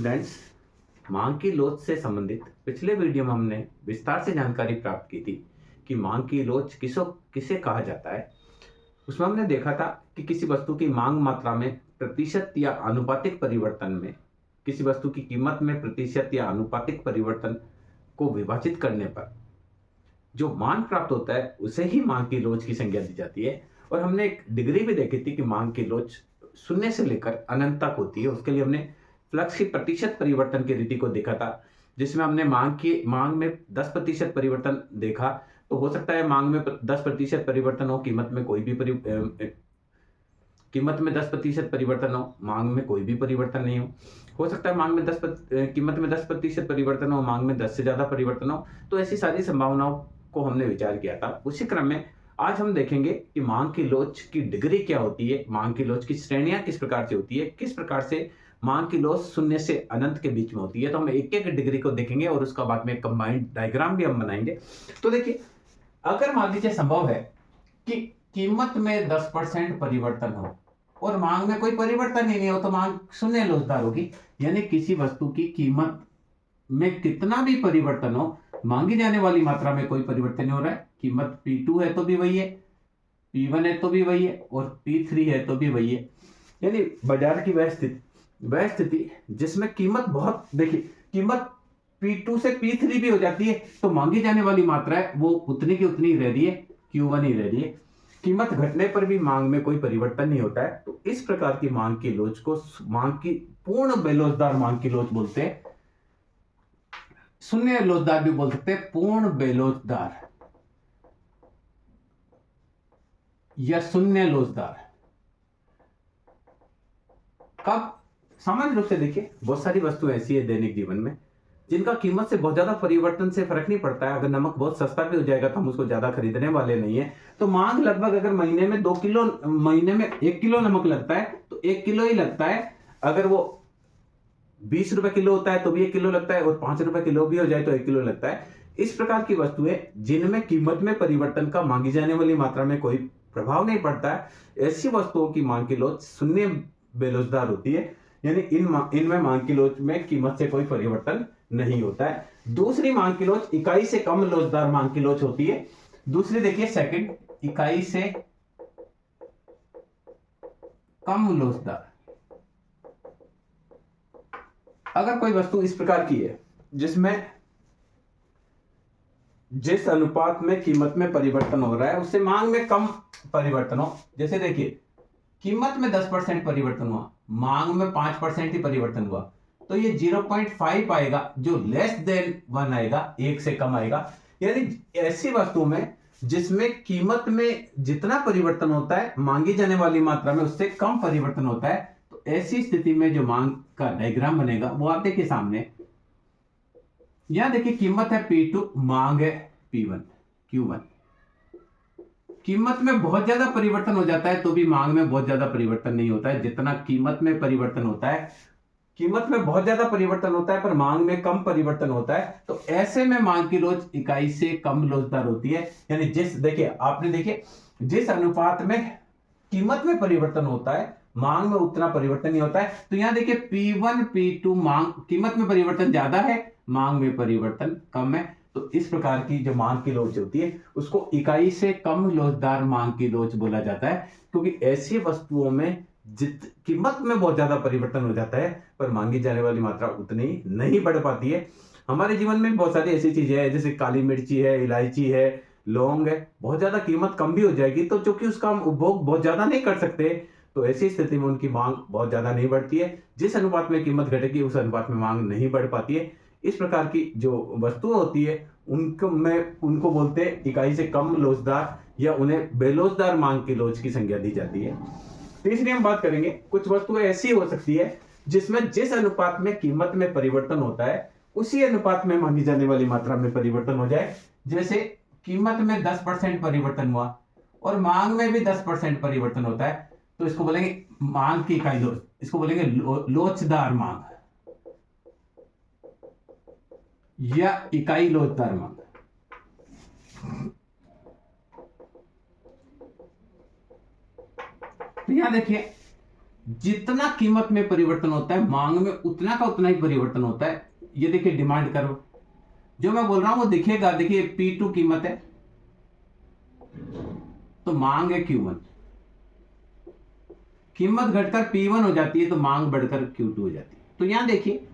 Students, मांग की लोच से संबंधित पिछले वीडियो में हमने विस्तार से जानकारी प्राप्त की थी कि मांग की लोच किसे कहा जाता है। उसमें हमने देखा था कि किसी वस्तु की मांग मात्रा में प्रतिशत या आनुपातिक परिवर्तन में किसी वस्तु की कीमत में प्रतिशत या आनुपातिक परिवर्तन को विभाजित करने पर जो मान प्राप्त होता है उसे ही मांग की लोच की संज्ञा दी जाती है। और हमने एक डिग्री भी देखी थी कि मांग की लोच शून्य से लेकर अनंत तक होती है। उसके लिए हमने फ्लक्स की प्रतिशत परिवर्तन की रीति को देखा था, जिसमें हमने मांग में 10% परिवर्तन देखा। तो हो सकता है मांग में 10% परिवर्तन हो, कीमत में 10% परिवर्तन हो, मांग में कोई भी परिवर्तन नहीं हो सकता है मांग में कीमत में 10% परिवर्तन हो, मांग में 10 से ज्यादा परिवर्तन हो। तो ऐसी सारी संभावनाओं को हमने विचार किया था। उसी क्रम में आज हम देखेंगे कि मांग की लोच की डिग्री क्या होती है, मांग की लोच की श्रेणियां किस प्रकार से होती है, किस प्रकार से मांग की लोच शून्य से अनंत के बीच में होती है। तो हम एक एक डिग्री को देखेंगे और उसका बाद में कंबाइंड डायग्राम भी हम बनाएंगे। तो देखिए, अगर मान लीजिए संभव है कि कीमत में 10% परिवर्तन हो और मांग में कोई परिवर्तन ही नहीं हो, तो मांग शून्य लोचदार होगी। यानी किसी वस्तु की कीमत में कितना भी परिवर्तन हो, मांगी जाने वाली मात्रा में कोई परिवर्तन नहीं हो रहा है। कीमत P2 है तो भी वही है, P1 है तो भी वही है और P3 है तो भी वही है। यानी बाजार की वह स्थिति जिसमें कीमत बहुत, देखिए, कीमत P2 से P3 भी हो जाती है तो मांगी जाने वाली मात्रा है वो उतनी की उतनी रह रही है, Q1 ही रह रही है। कीमत घटने पर भी मांग में कोई परिवर्तन नहीं होता है। तो इस प्रकार की मांग की लोच को मांग की पूर्ण बेलोचदार मांग की लोच बोलते हैं। शून्य लोचदार भी बोल सकते हैं, पूर्ण बेलोचदार या शून्य लोचदार। कब? सामान्य रूप से देखिए, बहुत सारी वस्तु ऐसी है दैनिक जीवन में जिनका कीमत से बहुत ज्यादा परिवर्तन से फर्क नहीं पड़ता है। अगर नमक बहुत सस्ता भी हो जाएगा तो हम उसको ज्यादा खरीदने वाले नहीं है। तो मांग लगभग, अगर महीने में 1 किलो नमक लगता है तो 1 किलो ही लगता है। अगर वो 20 रुपए किलो होता है तो भी 1 किलो लगता है, और 5 रुपए किलो भी हो जाए तो 1 किलो लगता है। इस प्रकार की वस्तुएं जिनमें कीमत में परिवर्तन का मांगी जाने वाली मात्रा में कोई प्रभाव नहीं पड़ता है, ऐसी वस्तुओं की मांग की लोच शून्य बेलोचदार होती है। यानी इनमें मांग की लोच में कीमत से कोई परिवर्तन नहीं होता है। दूसरी मांग की लोच इकाई से कम लोचदार मांग की लोच होती है। दूसरी देखिए, सेकंड, इकाई से कम लोचदार। अगर कोई वस्तु इस प्रकार की है जिसमें जिस अनुपात में कीमत में परिवर्तन हो रहा है उससे मांग में कम परिवर्तन हो, जैसे देखिए कीमत में 10% परिवर्तन हुआ, मांग में 5% ही परिवर्तन हुआ, तो ये 0.5 आएगा, जो लेस देन 1 आएगा, 1 से कम आएगा। यानी ऐसी वस्तु में जिसमें कीमत में जितना परिवर्तन होता है मांगी जाने वाली मात्रा में उससे कम परिवर्तन होता है, तो ऐसी स्थिति में जो मांग का डायग्राम बनेगा वो आप देखिए सामने। यहां देखिए, कीमत है P2, मांग है P1, Q1। कीमत में बहुत ज्यादा परिवर्तन हो जाता है तो भी मांग में बहुत ज्यादा परिवर्तन नहीं होता है जितना कीमत में परिवर्तन होता है। कीमत में बहुत ज्यादा परिवर्तन होता है पर मांग में कम परिवर्तन होता है, तो ऐसे में मांग की लोच इकाई से कम लोचदार होती है। यानी देखिए जिस अनुपात में कीमत में परिवर्तन होता है मांग में उतना परिवर्तन नहीं होता है। तो यहां देखिए P1 P2, मांग कीमत में परिवर्तन ज्यादा है, मांग में परिवर्तन कम है। तो इस प्रकार की जो मांग की लोच होती है उसको इकाई से कम लोचदार मांग की लोच बोला जाता है, क्योंकि ऐसी वस्तुओं में कीमत में बहुत ज्यादा परिवर्तन हो जाता है पर मांगी जाने वाली मात्रा उतनी नहीं बढ़ पाती है। हमारे जीवन में बहुत सारी ऐसी चीजें हैं, जैसे काली मिर्ची है, इलायची है, लौंग है, बहुत ज्यादा कीमत कम भी हो जाएगी तो क्योंकि उसका हम उपभोग बहुत ज्यादा नहीं कर सकते, तो ऐसी स्थिति में उनकी मांग बहुत ज्यादा नहीं बढ़ती है। जिस अनुपात में कीमत घटेगी उस अनुपात में मांग नहीं बढ़ पाती है। इस प्रकार की जो वस्तुएं होती है उनको बोलते हैं इकाई से कम लोचदार, या उन्हें बेलोचदार मांग की लोच की संज्ञा दी जाती है। तीसरी हम बात करेंगे, कुछ वस्तुएं ऐसी हो सकती है जिसमें जिस अनुपात में कीमत में परिवर्तन होता है उसी अनुपात में मांगी जाने वाली मात्रा में परिवर्तन हो जाए। जैसे कीमत में 10% परिवर्तन हुआ और मांग में भी 10% परिवर्तन होता है, तो इसको बोलेंगे मांग की इकाई लोच, इसको बोलेंगे लोचदार मांग या इकाई लोचदार मांग। तो यहां देखिए जितना कीमत में परिवर्तन होता है मांग में उतना का उतना ही परिवर्तन होता है। ये देखिए डिमांड कर्व जो मैं बोल रहा हूं वो दिखेगा, देखिए P2 कीमत है तो मांग है Q1, कीमत घटकर P1 हो जाती है तो मांग बढ़कर Q2 हो जाती है। तो यहां देखिए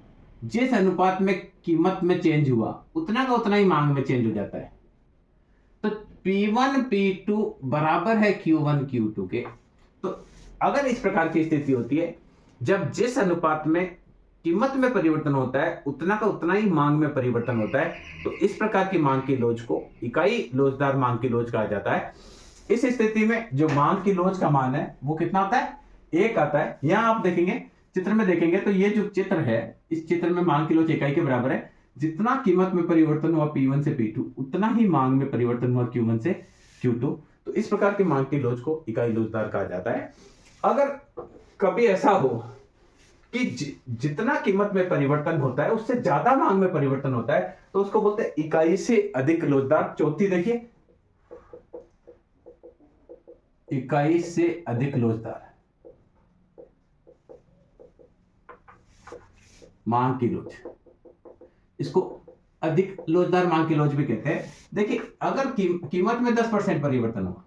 जिस अनुपात में कीमत में चेंज हुआ उतना का उतना ही मांग में चेंज हो जाता है। तो P1 P2 बराबर है Q1 Q2 के। तो अगर इस प्रकार की स्थिति होती है जब जिस अनुपात में कीमत में परिवर्तन होता है उतना का उतना ही मांग में परिवर्तन होता है, तो इस प्रकार की मांग की लोच को इकाई लोचदार मांग की लोच कहा जाता है। इस स्थिति में जो मांग की लोच का मान है वो कितना आता है, 1 आता है। यहां आप देखेंगे चित्र में देखेंगे तो ये जो चित्र है इस चित्र में मांग की लोच इकाई के बराबर है। जितना कीमत में परिवर्तन हुआ P1 से P2 उतना ही मांग में परिवर्तन हुआ Q1 से Q2। तो इस प्रकार की मांग की लोच को इकाई लोचदार कहा जाता है। अगर कभी ऐसा हो कि जितना कीमत में परिवर्तन होता है उससे ज्यादा मांग में परिवर्तन होता है तो उसको बोलते हैं इकाई से अधिक लोचदार। चौथी देखिए इकाई से अधिक लोचदार मांग की लोच, इसको अधिक लोचदार मांग की लोच भी कहते हैं। देखिए अगर कीमत में 10% परिवर्तन हुआ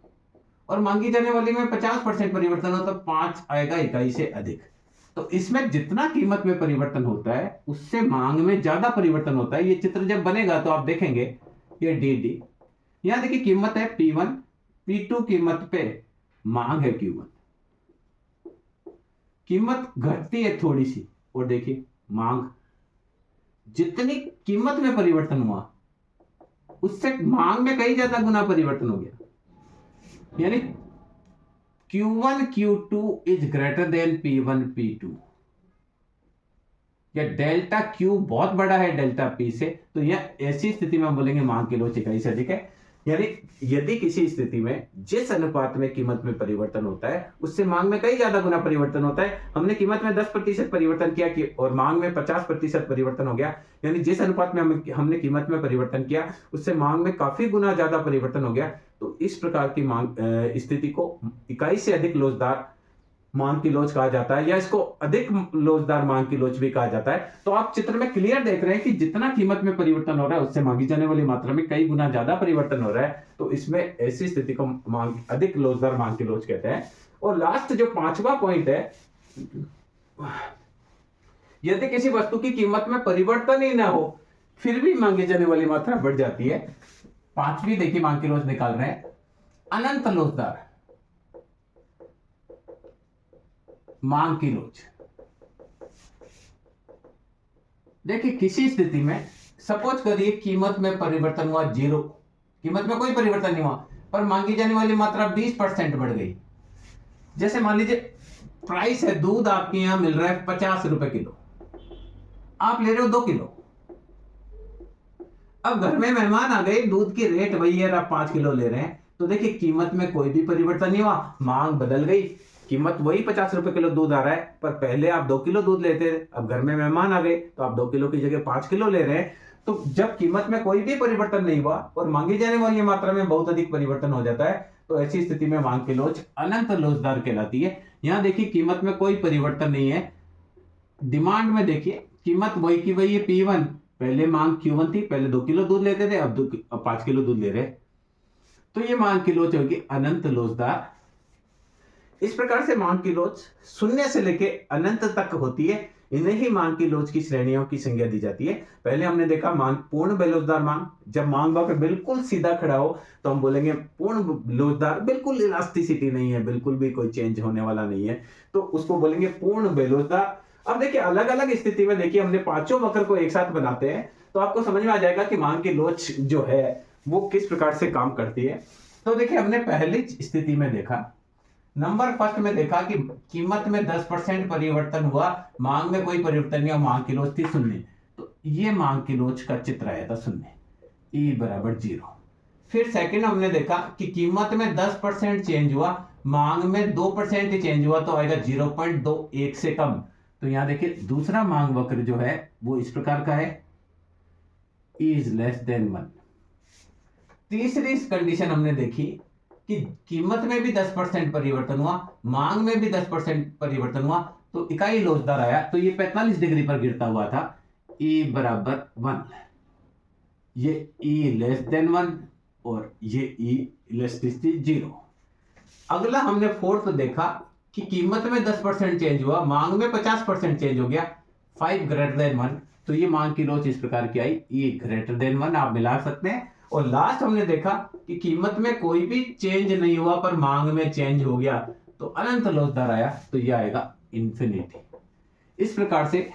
और मांगी जाने वाली में 50% परिवर्तन हो तो 5 आएगा इकाई से अधिक। तो इसमें जितना कीमत में परिवर्तन होता है उससे मांग में ज्यादा परिवर्तन होता है। ये चित्र जब बनेगा तो आप देखेंगे ये डी यहां देखिए कीमत है P1, P2 कीमत पे मांग है Q1, कीमत घटती है थोड़ी सी और देखिए मांग जितनी कीमत में परिवर्तन हुआ उससे मांग में कई ज्यादा गुना परिवर्तन हो गया, यानी Q1 Q2 is greater than P1 P2 या डेल्टा Q बहुत बड़ा है डेल्टा P से। तो यह ऐसी स्थिति में हम बोलेंगे मांग की लोच इकाई से अधिक है। यानी यदि किसी स्थिति में जिस अनुपात में कीमत में परिवर्तन होता है उससे मांग में कई ज्यादा गुना परिवर्तन होता है। हमने कीमत में 10% परिवर्तन किया कि और मांग में 50% परिवर्तन हो गया, यानी जिस अनुपात में हमने कीमत में परिवर्तन किया उससे मांग में काफी गुना ज्यादा परिवर्तन हो गया। तो इस प्रकार की मांग स्थिति को इकाई से अधिक लोचदार मांग की लोच कहा जाता है या इसको अधिक लोचदार मांग की लोच भी कहा जाता है। तो आप चित्र में क्लियर देख रहे हैं कि जितना कीमत में परिवर्तन हो रहा है उससे मांगी जाने वाली मात्रा में कई गुना ज्यादा परिवर्तन हो रहा है। तो इसमें ऐसी स्थिति को मांग अधिक लोचदार मांग की लोच कहते हैं। और लास्ट जो 5वां पॉइंट है, यदि किसी वस्तु की कीमत में परिवर्तन ही ना हो फिर भी मांगी जाने वाली मात्रा बढ़ जाती है। 5वीं देखिए मांग की लोच निकाल रहे हैं, अनंत लोचदार मांग की लोच। देखिए किसी स्थिति में सपोज करिए कीमत में परिवर्तन हुआ 0, कीमत में कोई परिवर्तन नहीं हुआ पर मांगी जाने वाली मात्रा 20% बढ़ गई। जैसे मान लीजिए प्राइस है, दूध आपके यहां मिल रहा है 50 रुपए किलो, आप ले रहे हो 2 किलो। अब घर में मेहमान आ गए, दूध की रेट वही है, आप 5 किलो ले रहे हैं। तो देखिए कीमत में कोई भी परिवर्तन नहीं हुआ, मांग बदल गई। कीमत वही 50 रुपए किलो दूध आ रहा है पर पहले आप 2 किलो दूध लेते थे, अब घर में मेहमान आ गए तो आप 2 किलो की जगह 5 किलो ले रहे हैं। तो जब कीमत में कोई भी परिवर्तन नहीं हुआ और मांगी जाने वाली मात्रा में बहुत अधिक परिवर्तन हो जाता है तो ऐसी स्थिति में मांग की लोच अनंत लोचदार कहलाती है। यहां देखिए कीमत में कोई परिवर्तन नहीं है, डिमांड में देखिए कीमत वही की वही है P1, पहले मांग Q1 थी, पहले 2 किलो दूध लेते थे, अब 5 किलो दूध ले रहे। तो ये मांग की लोच होगी अनंत लोचदार। इस प्रकार से मांग की लोच शून्य से लेके अनंत तक होती है। इन्हें ही मांग की लोच की श्रेणियों की संज्ञा दी जाती है। पहले हमने देखा मांग पूर्ण बेलोचदार मांग, जब मांग वक्र बिल्कुल सीधा खड़ा हो तो हम बोलेंगे पूर्ण लोचदार, बिल्कुल इलास्टिसिटी नहीं है, बिल्कुल भी कोई चेंज होने वाला नहीं है, तो उसको बोलेंगे पूर्ण बेलोचदार। अब देखिए अलग अलग स्थिति में देखिए हमने पांचों वक्र को एक साथ बनाते हैं तो आपको समझ में आ जाएगा कि मांग की लोच जो है वो किस प्रकार से काम करती है। तो देखिए हमने पहली स्थिति में देखा, नंबर फर्स्ट में देखा कि कीमत में 10% परिवर्तन हुआ, मांग में कोई परिवर्तन नहीं हुआ, मांग की लोच थी 0। तो ये मांग की लोच का चित्र आया था 0, E बराबर 0। फिर सेकंड हमने देखा कि कीमत में 10% चेंज हुआ, मांग में 2% ही चेंज हुआ तो आएगा 0.21 से कम। तो यहां देखिए दूसरा मांग वक्र जो है वो इस प्रकार का है, E is less than 1। तीसरी कंडीशन हमने देखी कि कीमत में भी 10% परिवर्तन हुआ, मांग में भी 10% परिवर्तन हुआ, तो इकाई लोच दर आया तो ये 45 डिग्री पर गिरता हुआ था, E बराबर 1, ये E लेस देन 1 और ये E इलास्टिसिटी 0। अगला हमने फोर्थ देखा कि कीमत में 10% चेंज हुआ, मांग में 50% चेंज हो गया, 5 ग्रेटर देन 1, तो ये मांग की लोच इस प्रकार की आई, E ग्रेटर देन 1 आप मिला सकते हैं। और लास्ट हमने देखा कि कीमत में कोई भी चेंज नहीं हुआ पर मांग में चेंज हो गया तो अनंत लोच दर आया, तो ये आएगा इंफिनिटी। इस प्रकार से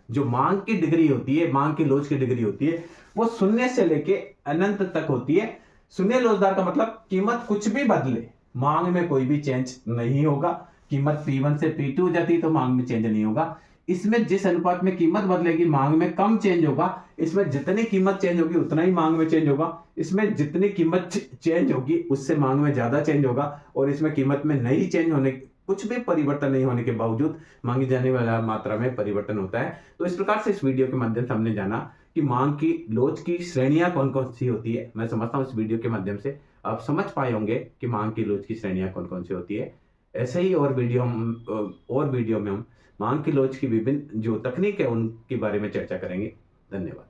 जो मांग की डिग्री होती है, मांग की लोच की डिग्री होती है, वो शून्य से लेके अनंत तक होती है। शून्य लोच दर का मतलब कीमत कुछ भी बदले, मांग में कोई भी चेंज नहीं होगा। कीमत P1 से P2 हो जाती है तो मांग में चेंज नहीं होगा। इसमें जिस अनुपात में कीमत बदलेगी मांग में कम चेंज होगा। इसमें जितनी कीमत चेंज होगी उतना ही मांग में चेंज होगा। इसमें जितनी कीमत चेंज होगी उससे मांग में ज्यादा चेंज होगा। और इसमें कीमत में नहीं चेंज होने, कुछ भी परिवर्तन नहीं होने के बावजूद मांगी जाने वाला मात्रा में परिवर्तन होता है। तो इस प्रकार से इस वीडियो के माध्यम से हमने जाना कि मांग की लोच की श्रेणियां कौन कौन सी होती है। मैं समझता हूँ इस वीडियो के माध्यम से आप समझ पाए होंगे कि मांग की लोच की श्रेणियां कौन कौन सी होती है। ऐसे ही और वीडियो में हम मांग की लोच की विभिन्न जो तकनीक है उनके बारे में चर्चा करेंगे। धन्यवाद।